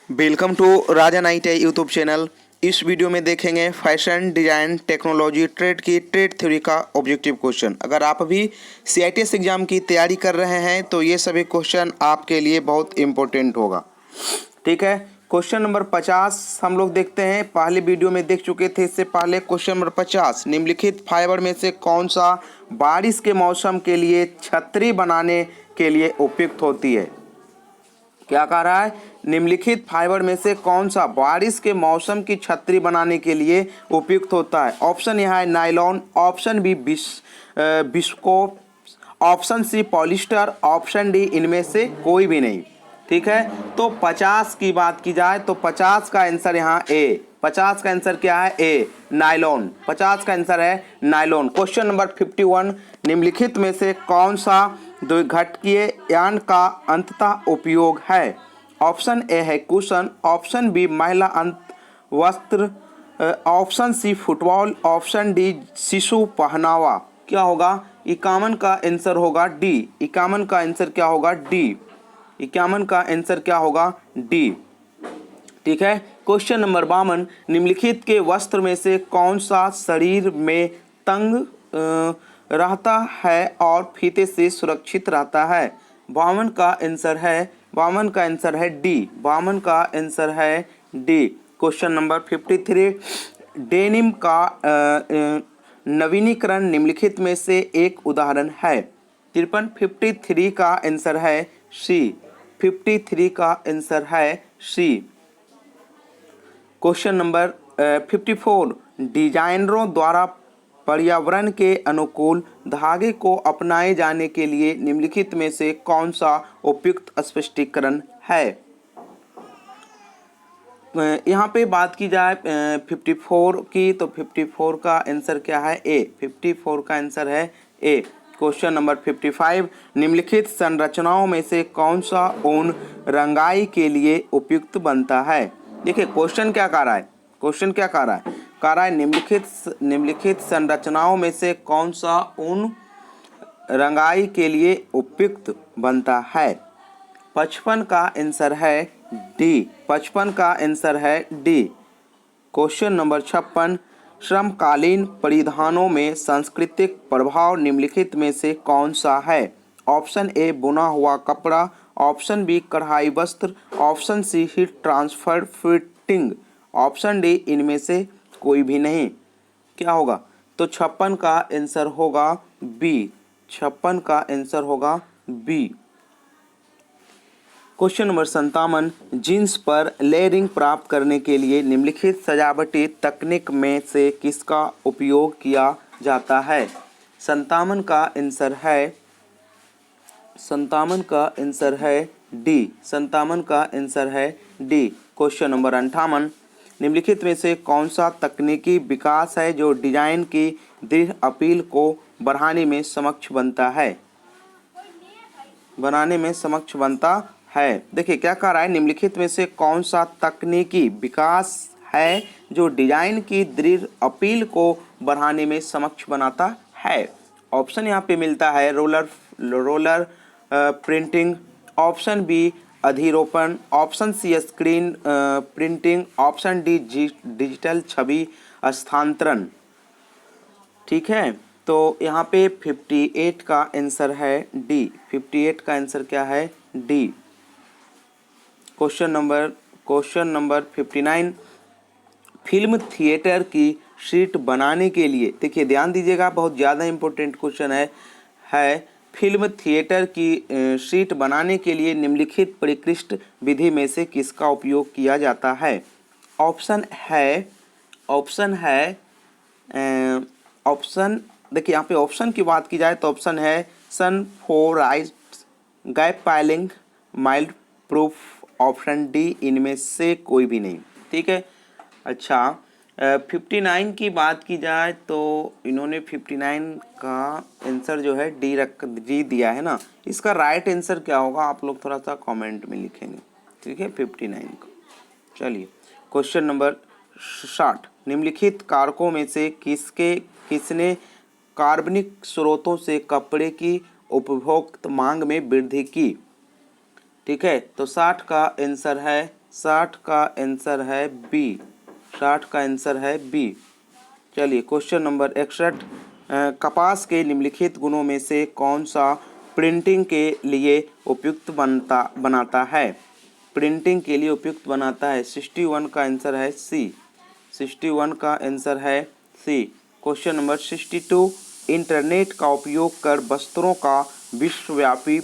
Welcome to Rajan IT YouTube channel. इस video में देखेंगे फैशन डिज़ाइन टेक्नोलॉजी ट्रेड की ट्रेड थ्योरी का ऑब्जेक्टिव क्वेश्चन। अगर आप अभी CITS एग्जाम की तैयारी कर रहे हैं तो ये सभी क्वेश्चन आपके लिए बहुत इम्पोर्टेंट होगा। ठीक है, क्वेश्चन नंबर 50 हम लोग देखते हैं। पहले वीडियो में देख चुके थे इससे पहले। क्वेश्चन नंबर 50, निम्नलिखित फाइबर में से कौन सा बारिश के मौसम के लिए छतरी बनाने के लिए उपयुक्त होती है। क्या कह रहा है, निम्नलिखित फाइबर में से कौन सा बारिश के मौसम की छतरी बनाने के लिए उपयुक्त होता है। ऑप्शन यहाँ है nylon, option B viscose, option C polyester, option D इनमें से कोई भी नहीं। ठीक है, तो 50 की बात की जाए तो 50 का आंसर यहाँ ए। 50 का आंसर क्या है, ए, नायलॉन। 50 का आंसर है नायलॉन। क्वेश्चन नंबर 51, निम्नलिखित में से कौन सा द्विघटकीय यान का अंततः उपयोग है। ऑप्शन ए है कुशन, ऑप्शन बी महिला अंत वस्त्र, option C football, option D शिशु पहनावा। क्या होगा, 51 का आंसर होगा डी। 51 का आंसर क्या होगा, डी। 51 का आंसर क्या होगा, डी। ठीक है, क्वेश्चन नंबर 52, निम्नलिखित के वस्त्र में से कौन सा शरीर में तंग रहता है और फीते से सुरक्षित रहता है। 52 का आंसर है, 52 का आंसर है डी। 52 का आंसर है डी। क्वेश्चन नंबर 53, डेनिम का नवीनीकरण निम्नलिखित में से एक उदाहरण है। 53 का आंसर है सी। 53 का आंसर है सी। क्वेश्चन नंबर 54, डिजाइनरों द्वारा पर्यावरण के अनुकूल धागे को अपनाए जाने के लिए निम्नलिखित में से कौन सा उपयुक्त स्पष्टीकरण है। यहाँ पे बात की जाए 54 की तो 54 का आंसर क्या है, ए। 54 का आंसर है ए। क्वेश्चन नंबर 55, निम्नलिखित संरचनाओं में से कौन सा ऊन रंगाई के लिए उपयुक्त बनता है। देखिए क्वेश्चन क्या कह रहा है, क्वेश्चन क्या कह रहा है, कह रहा है निम्नलिखित संरचनाओं में से कौन सा ऊन रंगाई के लिए उपयुक्त बनता है। 55 का आंसर है डी। 55 का आंसर है डी। क्वेश्चन नंबर 56, श्रमकालीन परिधानों में सांस्कृतिक प्रभाव निम्नलिखित में से कौन सा है। ऑप्शन ए बुना हुआ कपड़ा, ऑप्शन बी कढ़ाई वस्त्र, option C heat transfer fitting, option D इनमें से कोई भी नहीं। क्या होगा, तो 56 का आंसर होगा बी। 56 का आंसर होगा बी। क्वेश्चन नंबर 57, जींस पर लेयरिंग प्राप्त करने के लिए निम्नलिखित सजावटी तकनीक में से किसका उपयोग किया जाता है। 57 का आंसर है, 57 का आंसर है डी। 57 का आंसर है डी। क्वेश्चन नंबर 58, निम्नलिखित में से कौन सा तकनीकी विकास है जो डिजाइन की दृढ़ अपील को बढ़ाने में सक्षम बनता है, बनाने में सक्षम बनता है। देखिए क्या कह रहा है, निम्नलिखित में से कौन सा तकनीकी विकास है जो डिजाइन की दृढ़ अपील को बढ़ाने में सक्षम बनाता है। ऑप्शन यहाँ पे मिलता है रोलर प्रिंटिंग, ऑप्शन बी अधिरोपण, option C screen printing, option D digital छवि स्थानांतरण। ठीक है, तो यहाँ पे 58 का आंसर है डी। 58 का आंसर क्या है, D. Question number 59, film theatre की शीट बनाने के लिए, देखिए ध्यान दीजिएगा बहुत ज़्यादा इम्पोर्टेंट क्वेश्चन है फिल्म थिएटर की शीट बनाने के लिए निम्नलिखित परिष्कृत विधि में से किसका उपयोग किया जाता है। ऑप्शन देखिए यहाँ पे ऑप्शन की बात की जाए तो ऑप्शन है sanforize, gap filing, mild proof, option D इनमें से कोई भी नहीं। ठीक है, अच्छा 59 की बात की जाए तो इन्होंने 59 का आंसर जो है डी दिया है ना। इसका राइट आंसर क्या होगा आप लोग थोड़ा सा कमेंट में लिखेंगे। ठीक है, 59 का। चलिए क्वेश्चन नंबर 60, निम्नलिखित कारकों में से किसने कार्बनिक स्रोतों से कपड़े की उपभोक्त मांग में वृद्धि की। ठीक है, तो 60 का आंसर है 60 का आंसर है बी। 60 का आंसर है बी। चलिए क्वेश्चन नंबर 61, कपास के निम्नलिखित गुणों में से कौन सा प्रिंटिंग के लिए उपयुक्त बनाता है? प्रिंटिंग के लिए उपयुक्त बनाता है। 61 का आंसर है सी। 61 का आंसर है सी। क्वेश्चन नंबर 62, इंटरनेट का उपयोग कर वस्त्रों का विश्वव्यापी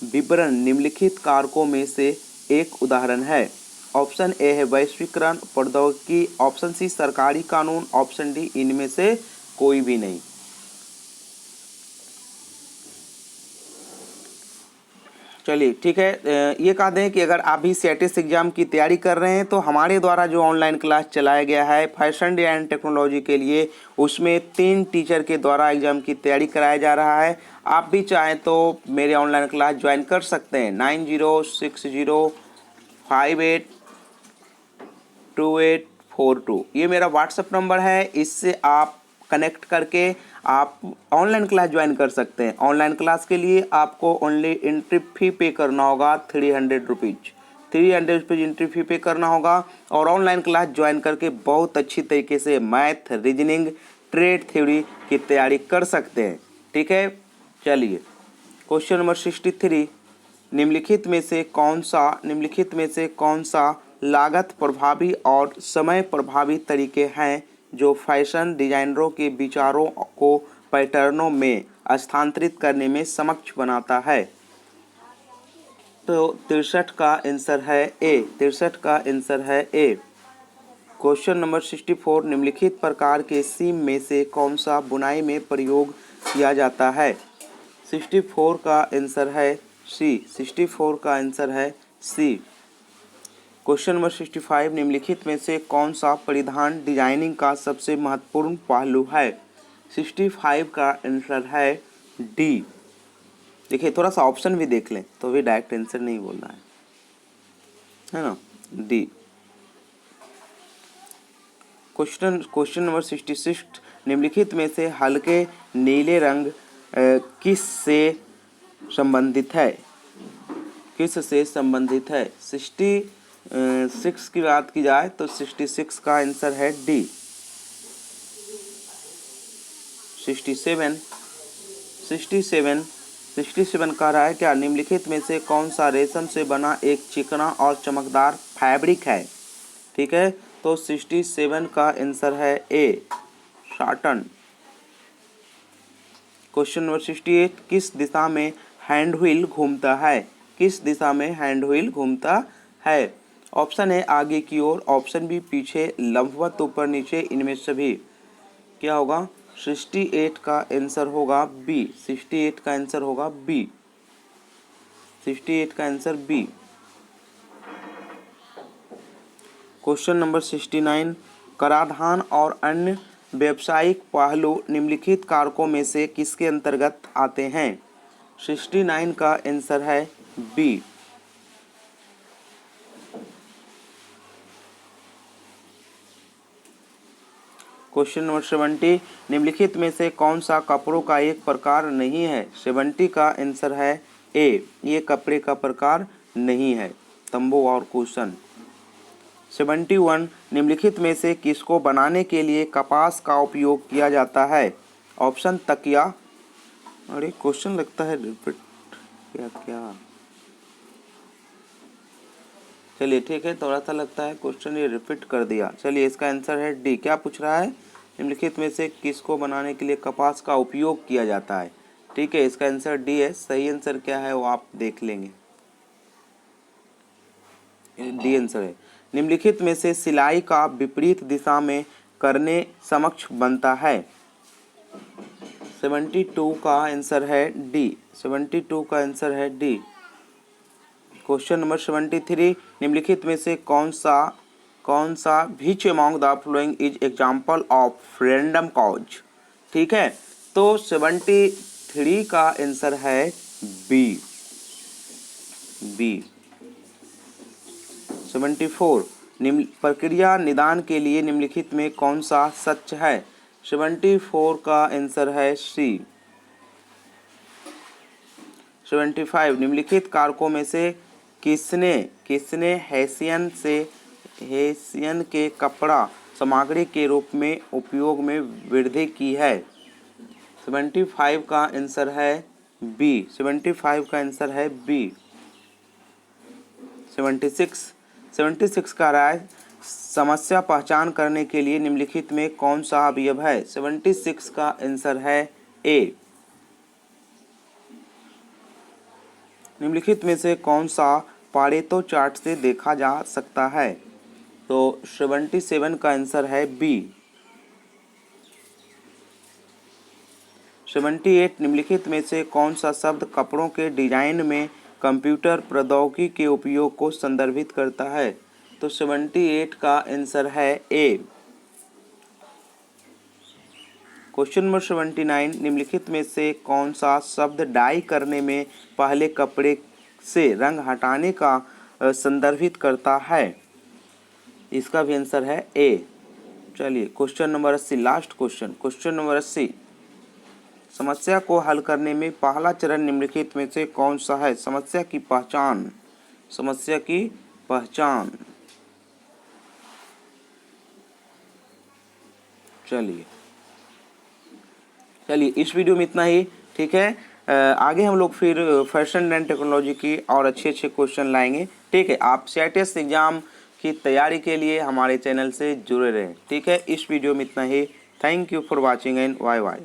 वितरण निम्नलिखित कारकों में से एक उदाहरण है। ऑप्शन ए है वैश्वीकरण प्रौद्योगिकी, ऑप्शन सी सरकारी कानून, ऑप्शन डी इनमें से कोई भी नहीं। चलिए ठीक है, ये कह दें कि अगर आप भी सीआईटीएस एग्जाम की तैयारी कर रहे हैं तो हमारे द्वारा जो ऑनलाइन क्लास चलाया गया है फैशन डिजाइन टेक्नोलॉजी के लिए, उसमें 3 टीचर के द्वारा एग्जाम की तैयारी कराया जा रहा है। आप भी चाहें तो मेरे ऑनलाइन क्लास ज्वाइन कर सकते हैं। 9060582842 ये मेरा व्हाट्सएप नंबर है। इससे आप कनेक्ट करके आप ऑनलाइन क्लास ज्वाइन कर सकते हैं। ऑनलाइन क्लास के लिए आपको ओनली एंट्री फी पे करना होगा 300 रुपीज़। 300 रुपीज़ एंट्री फी पे करना होगा और ऑनलाइन क्लास ज्वाइन करके बहुत अच्छी तरीके से मैथ, रीजनिंग, ट्रेड थ्योरी की तैयारी कर सकते हैं। ठीक है, चलिए क्वेश्चन नंबर 63, निम्नलिखित में से कौन सा लागत प्रभावी और समय प्रभावी तरीके हैं जो फैशन डिजाइनरों के विचारों को पैटर्नों में स्थानांतरित करने में सक्षम बनाता है? तो 63 का आंसर है ए। 63 का आंसर है ए। क्वेश्चन नंबर 64, निम्नलिखित प्रकार के सीम में से कौन सा बुनाई में प्रयोग किया जाता है? 64 का आंसर है सी। 64 का आंसर है सी। क्वेश्चन नंबर 65, निम्नलिखित में से कौन सा परिधान डिजाइनिंग का सबसे महत्वपूर्ण पहलू है? 65 का आंसर है डी। देखिए थोड़ा सा ऑप्शन भी देख लें तो भी डायरेक्ट आंसर नहीं बोलना है ना, डी। क्वेश्चन नंबर 66, निम्नलिखित में से हल्के नीले रंग किस से संबंधित है? किस से संबंधित है? 66 की बात की जाए तो 66 का आंसर है डी। 67 कह रहा है क्या निम्नलिखित में से कौन सा रेशम से बना एक चिकना और चमकदार फैब्रिक है? ठीक है, तो 67 का आंसर है ए, साटन। क्वेश्चन नंबर 68, किस दिशा में हैंड व्हील घूमता है? किस दिशा में हैंड व्हील घूमता है? ऑप्शन है आगे की ओर, ऑप्शन बी पीछे, लंबवत ऊपर नीचे, इनमें सभी। क्या होगा? 68 का आंसर होगा बी। 68 का आंसर होगा बी। 68 का आंसर बी। क्वेश्चन नंबर 69, कराधान और अन्य व्यावसायिक पहलू निम्नलिखित कारकों में से किसके अंतर्गत आते हैं? 69 का आंसर है बी। क्वेश्चन नंबर 70, निम्नलिखित में से कौन सा कपड़ों का एक प्रकार नहीं है? 70 का आंसर है ए, ये कपड़े का प्रकार नहीं है, तंबू और कुशन। 71, निम्नलिखित में से किसको बनाने के लिए कपास का उपयोग किया जाता है? ऑप्शन तकिया। अरे क्वेश्चन लगता है रिपीट क्या? चलिए ठीक है, थोड़ा सा लगता है क्वेश्चन ये रिपीट कर दिया। चलिए इसका आंसर है डी। क्या पूछ रहा है? निम्नलिखित में से किसको बनाने के लिए कपास का उपयोग किया जाता है? ठीक है, इसका आंसर डी है। सही आंसर क्या है वो आप देख लेंगे। डी आंसर है। निम्नलिखित में से सिलाई का विपरीत दिशा में करने सक्षम बनता है? 72 का आंसर है डी। 72 का आंसर है डी। क्वेश्चन नंबर 73, निम्नलिखित में से कौन सा which among the following is example of random cause? ठीक है, तो 73 का आंसर है बी। 74, प्रक्रिया निदान के लिए निम्नलिखित में कौन सा सच है? 74 का आंसर है सी। 75, निम्नलिखित कारकों में से किसने किसने हेसियन के कपड़ा सामग्री के रूप में उपयोग में वृद्धि की है। 75 का आंसर है बी। 75 का आंसर है बी। 76 का रहा है समस्या पहचान करने के लिए निम्नलिखित में कौन सा अवयव है। 76 का आंसर है ए। निम्नलिखित में से कौन सा पारेटो चार्ट से देखा जा सकता है। तो 77 का आंसर है बी। 78 निम्नलिखित में से कौन सा शब्द कपड़ों के डिजाइन में कंप्यूटर प्रौद्योगिकी के उपयोग को संदर्भित करता है। तो 78 का आंसर है ए। क्वेश्चन नंबर 79 निम्नलिखित में से कौन सा शब्द डाई करने में पहले कपड़े से रंग हटाने का संदर्भित करता है। इसका भी आंसर है ए। चलिए question number 80 last question number 80 समस्या को हल करने में पहला चरण निम्नलिखित में से कौन सा है। समस्या की पहचान। चलिए इस वीडियो में इतना ही। ठीक है, आगे हम लोग फिर फैशन एंड टेक्नोलॉजी की और अच्छे क्वेश्चन लाएंगे। ठीक है, आप CITS एग्जाम की तैयारी के लिए हमारे चैनल से जुड़े रहें। ठीक है, इस वीडियो में इतना ही। Thank you for watching and bye bye.